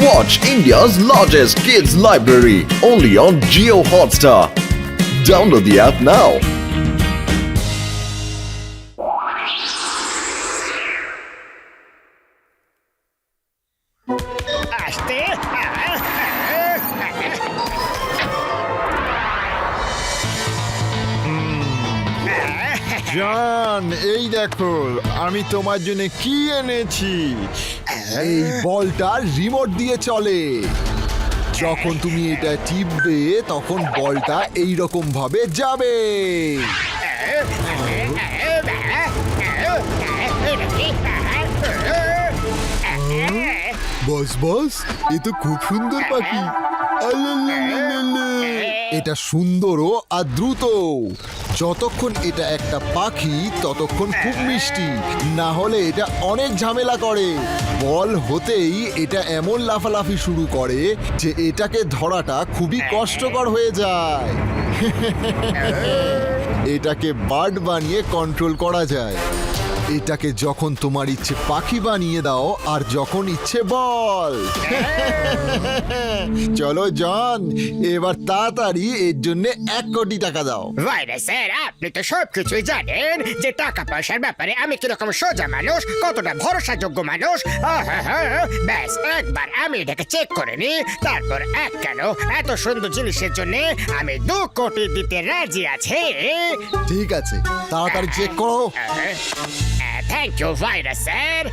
Watch India's largest kids library only on Jio Hotstar. Download the app now. জান, এই দেখো আমি তোমার জন্য কি এনেছি। এই বলটা রিমোট দিয়ে চলে। যখন তুমি এটা টিপবে তখন বলটা এই রকম ভাবে যাবে। বস বস, এ তো খুব সুন্দর পাখি। এটা সুন্দরও আর দ্রুত। যতক্ষণ এটা একটা পাখি ততক্ষণ খুব মিষ্টি, না হলে এটা অনেক ঝামেলা করে। বল হতেই এটা এমন লাফালাফি শুরু করে যে এটাকে ধরাটা খুবই কষ্টকর হয়ে যায়। এটাকে বার্ড বানিয়ে কন্ট্রোল করা যায়। এটাকে যখন তোমার ইচ্ছে পাখি বানিয়ে দাও আর যখন ইচ্ছে বল। চলো জন, এবার তাড়াতাড়ি এর জন্য 1 কোটি টাকা দাও। ভাইরে স্যার, আপনি তো সবকিছুই জানেন যে টাকা পয়সার ব্যাপারে আমি কিরকম সোজা মানুষ, কতটা ভরসাযোগ্য মানুষ। ব্যাস একবার আমি এটাকে চেক করে নি, তারপর কেন এত সুন্দর জিনিসের জন্য আমি 2 কোটি দিতে রাজি আছি। ঠিক আছে, তাড়াতাড়ি চেক করো। থ্যাংক ইউ ভাইরে স্যার।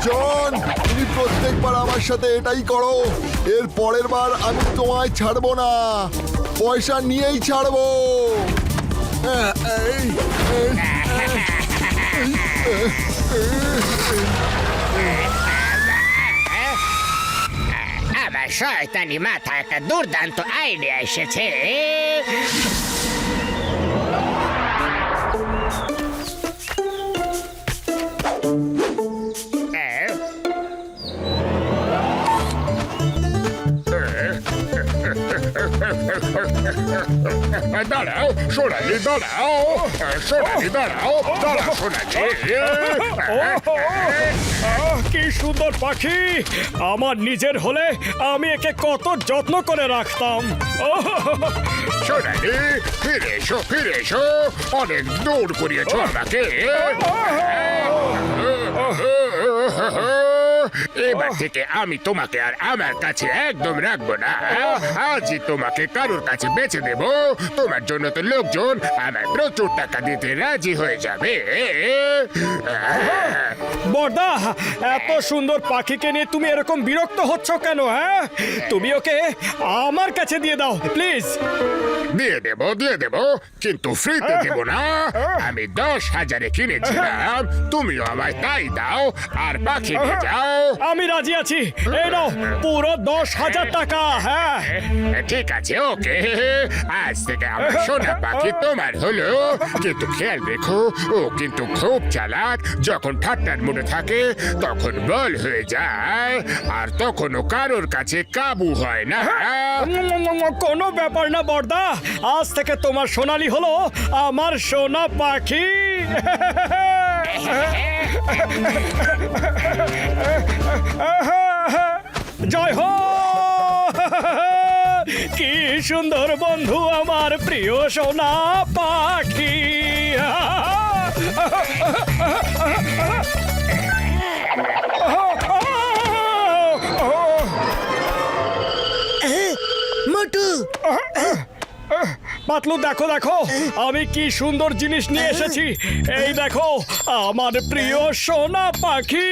জন, তুমি প্রত্যেকবার আমার সাথে এটাই করো। এর পরের বার আমি তোমায় ছাড়বো না, পয়সা নিয়েই ছাড়বো। আমার শয়তানি মাথায় একটা দুর্দান্ত আইডিয়া এসেছে। দাঁড়াও সোনালি, দাঁড়াও সোনালি, দাঁড়াও দাঁড়াও সোনালি। কি সুন্দর পাখি! আমার নিজের হলে আমি একে কত যত্ন করে রাখতাম। সোনালি, ফিরে এসো, ফিরে এসো। অনেক দৌড় করিয়েছো আমাকে। এবার থেকে আমি তোমাকে আর আমার কাছে একদম রাখবো না। আজই তোমাকে কারোর কাছে বেচে দেব। তোমার জন্য তো লোকজন আমার প্রচুর টাকা দিতে রাজি হয়ে যাবে। বড়দা, এত সুন্দর পাখিকে নিয়ে তুমি এরকম বিরক্ত হচ্ছ কেন? হ্যাঁ, তুমি ওকে আমার কাছে দিয়ে দাও প্লিজ। দিয়ে দেব, কিন্তু ফ্রিতে দেব না। আমি 10,000-এ কিনেছিলাম, তুমিও আমায় তাই দাও আর পাখি নিয়ে যাও। আমি রাজি আছি, এই নাও পুরো 10,000 টাকা। হ্যাঁ ঠিক আছে, ওকে। আজ থেকে আমার সোনা পাখি তোমার হলো। কিন্তু খেয়াল রেখো, ও কিন্তু খুব চালাক। যখন ঠাট্টার মুডে থাকে তখন বল হয়ে যায়, আর তখনও কারোর কাছে কাবু হয় না। কোনো ব্যাপার না বড়দা, আজ থেকে তোমার সোনালি হলো আমার সোনা পাখি। জয় হো! কি সুন্দর বন্ধু আমার প্রিয় সোনা পাখি। মোটু, পাতলু, দেখো দেখো আমি কি সুন্দর জিনিস নিয়ে এসেছি। এই দেখো আমার প্রিয় সোনা পাখি।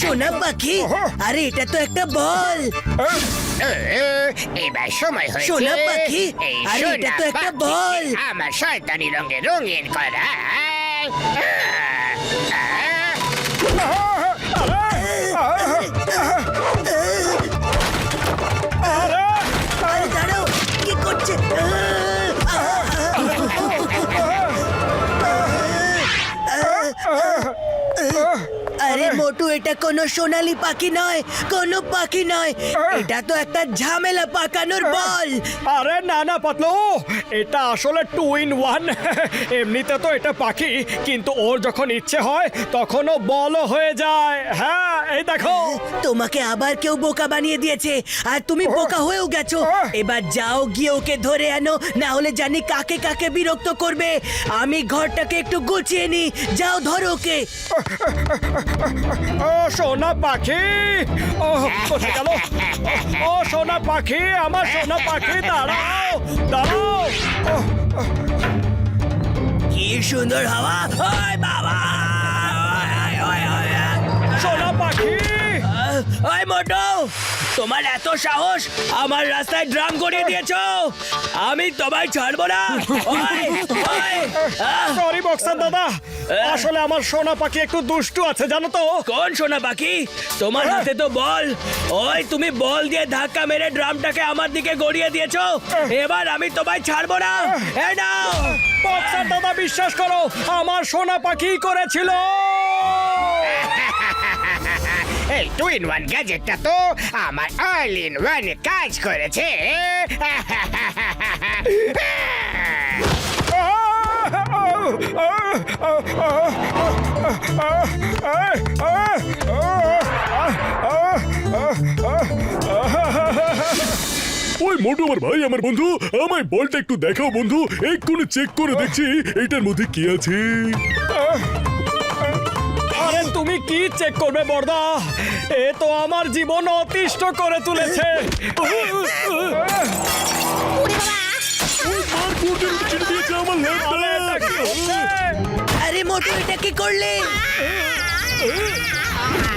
সোনা পাখি, আরে এটা তো একটা বল। এবার সময় হয়েছে সোনা পাখি, এই আরে এটা তো সোনা একটা পাখিকে বল। আমার শয়তানি রঙে রঙিন করা। আরে দাঁড়াও, কি করছে? আরে মোটু এটা কোনো সোনালী পাখি নয়, কোনো পাখি নয়, এটা তো একটা ঝামেলা পাকানোর বল। আরে না না পাতলু, এটা আসলে 2 in 1। এমনিতে তো এটা পাখি, কিন্তু ওর যখন ইচ্ছে হয় তখন ও বলও হয়ে যায়। হ্যাঁ, এই দেখো। তোমাকে আবার কেউ বোকা বানিয়ে দিয়েছে, আর তুমি বোকা হয়েও গেছো। এবার যাও গিয়ে ওকে ধরে আনো, না হলে জানি কাকে কাকে বিরক্ত করবে। আমি ঘরটাকে একটু গুছিয়ে নি, যাও ধরো ওকে। ও সোনা পাখি, ও কোথায় গেল? ও সোনা পাখি, আমার সোনা পাখি, দাঁড়াও দাঁড়াও। কি সুন্দর হাওয়া, ওই বাবা, সোনা পাখি, ওই মোটু, তোমার এত সাহস, আমার রাস্তায় ড্রাম গড়িয়ে দিয়েছো, আমি তোমায় ছাড়বো না। ওই, ওই, সরি বক্সার দাদা, আসলে আমার সোনা পাখি একটু দুষ্টু আছে জানো তো। কোন সোনা পাখি? তোমার হাতে তো বল। ওই তুমি বল দিয়ে ধাক্কা মেরে ড্রামটাকে আমার দিকে গড়িয়ে দিয়েছো, এবার আমি তোমায় ছাড়বো না। এই নাও। বক্সার দাদা, বিশ্বাস করো, আমার সোনা পাখি করেছিল। এই 2 in 1 গ্যাজেটটা তো আমার অল ইন ওয়ান কাজ করেছে। ওই মোটু আমার ভাই, আমার বন্ধু, আমায় বলটা একটু দেখাও বন্ধু, এক্ষুনি চেক করে দেখছি এটার মধ্যে কি আছে। আরে তুমি কি চেক করবে বর্দা? এ তো আমার জীবন অতিষ্ঠ করে তুলেছে। আমার ল্যাপটপ। আরে এটা কি হচ্ছে? আরে মোটু, এটা কি করলে?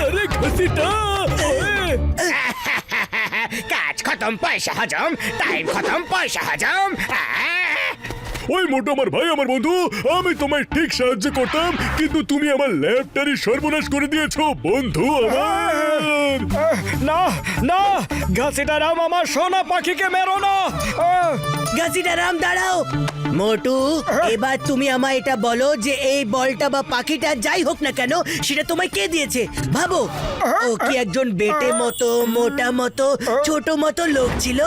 আরে ঘাসিটা। কাজ খতম, পয়সা হজম, টাইম খতম, পয়সা হজম। ওই মোটু আমার ভাই, আমার বন্ধু, আমি তোমায় ঠিক সাহায্য করতাম, কিন্তু তুমি আমার ল্যাপটারই সর্বনাশ করে দিয়েছো বন্ধু আমার। না না, ঘাসিটারাম, আমার সোনা পাখিকে মেরো না। গাছিটা রাম, দাঁড়াও। মোটু, এবার তুমি আমায় এটা বলো যে এই বলটা বা পাখিটা যাই হোক না কেন, সেটা তোমায় কে দিয়েছে? ভাবো, ও কি একজন বেটে মতো, মোটা মতো, ছোট মতো লোক ছিল?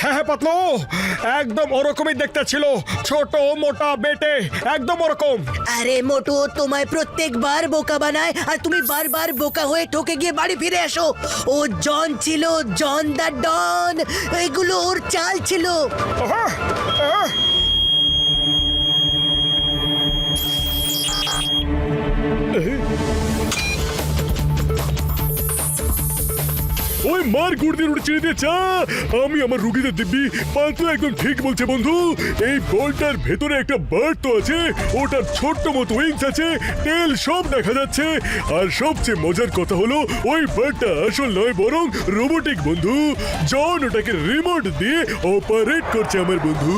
হ্যাঁ হ্যাঁ পাতলু, একদম ওরকমই দেখতে ছিল, ছোট মোটা বেটে, একদম ওরকম। আরে মোটু, ও তোমায় প্রত্যেকবার বোকা বানায়, আর তুমি বারবার বোকা হয়ে ঠকে গিয়ে বাড়ি ফিরে আসো। ও জন ছিল, জন দা ডন, এগুলো ওর চাল ছিল। ওই মার গুড়দের উড়ে ছেড়ে দিয়ে চা। আমি আমার রুগীদের দিব্যি, পাতলু একদম ঠিক বলছে বন্ধু। এই বলটার ভেতরে একটা বার্ড তো আছে, ওটার ছোট্ট মতো উইংস আছে, তেল সব দেখা যাচ্ছে। আর সবচেয়ে মজার কথা হলো, ওই বার্ডটা আসল নয়, বরং রোবোটিক বন্ধু। জন ওটাকে রিমোট দিয়ে অপারেট করছে আমার বন্ধু।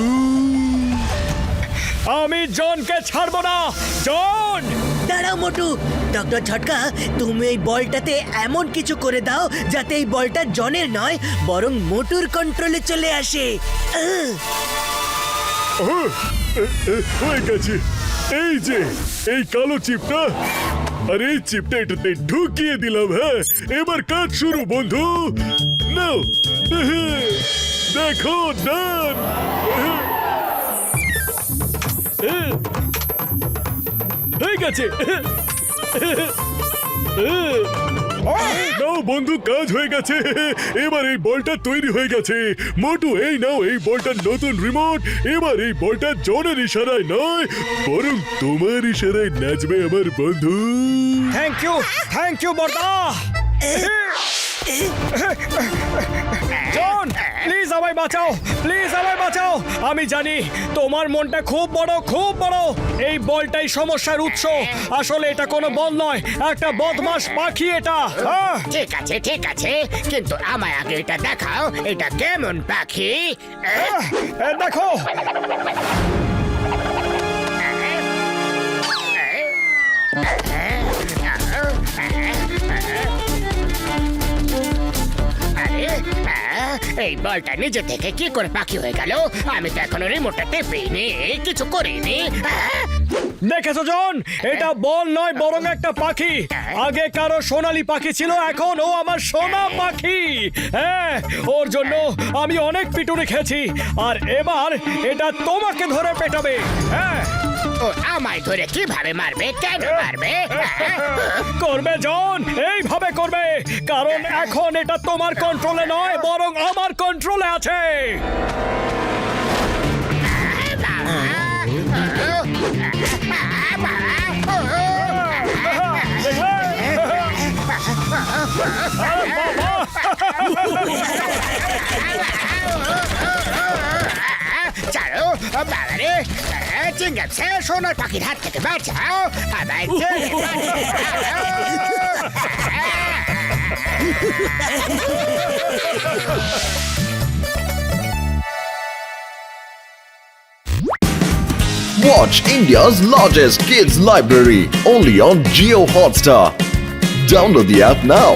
আমি জনকে ছাড়বো না। জন, দাঁড়াও মোটু, ডক্টর ঝটকা, তুমি এই বলটাতে এমন কিছু করে দাও যাতে এই বলটা জনের নয়, বরং মোটুর কন্ট্রোলে চলে আসে। হয়ে গেছে। এই যে এই কালো চিপটা, আর এই চিপটা এটাতে ঢুকিয়ে দিলাম। হ্যাঁ, এবার কাজ শুরু বন্ধু। নাও, দেখো, ডান। হয়ে গেছে। নাও বন্ধু, কাজ হয়ে গেছে। এবার এই বলটা তৈরি হয়ে গেছে। মোটু, এই নাও এই বলটার নতুন রিমোট। এবার এই বলটা জনের ইশারায় নয়, বরং তোমার ইশারায় নাচবে আমার বন্ধু। Thank you Borda. John, please আমায় বাঁচাও, প্লিজ আমায় বাঁচাও। আমি জানি তোমার মনটা খুব বড়, খুব বড়। এই বলটাই সমস্যার উৎস। আসলে এটা কোনো বল নয়, একটা বদমাশ পাখি এটা। ঠিক আছে, ঠিক আছে, কিন্তু আমায় আগে এটা দেখাও, এটা কেমন পাখি। দেখো, এই বলটা নিজে থেকে কি করে পাখি হয়ে গেল? আমি তো এখনো রিমোটটা টেপিনি, কিছু করিনি। দেখেছো জন, এটা বল নয় বরং একটা পাখি। আগে কারো সোনালী পাখি ছিল, এখন ও আমার সোনা পাখি। হ্যাঁ, ওর জন্য আমি অনেক পিটুনি খেয়েছি, আর এবার এটা তোমাকে ধরে পেটাবে। হ্যাঁ, ও আমায় ধরে কিভাবে মারবে? কেন মারবে? করবে জন, এইভাবে করবে, কারণ এখন এটা তোমার কন্ট্রোলে নয় বরং আমার কন্ট্রোলে আছে। চলো বাবারে, চিংগামছে সোনার পাখির হাত থেকে বাঁচাও আমায়। Watch India's largest kids library only on Geo Hotstar. Download the app now.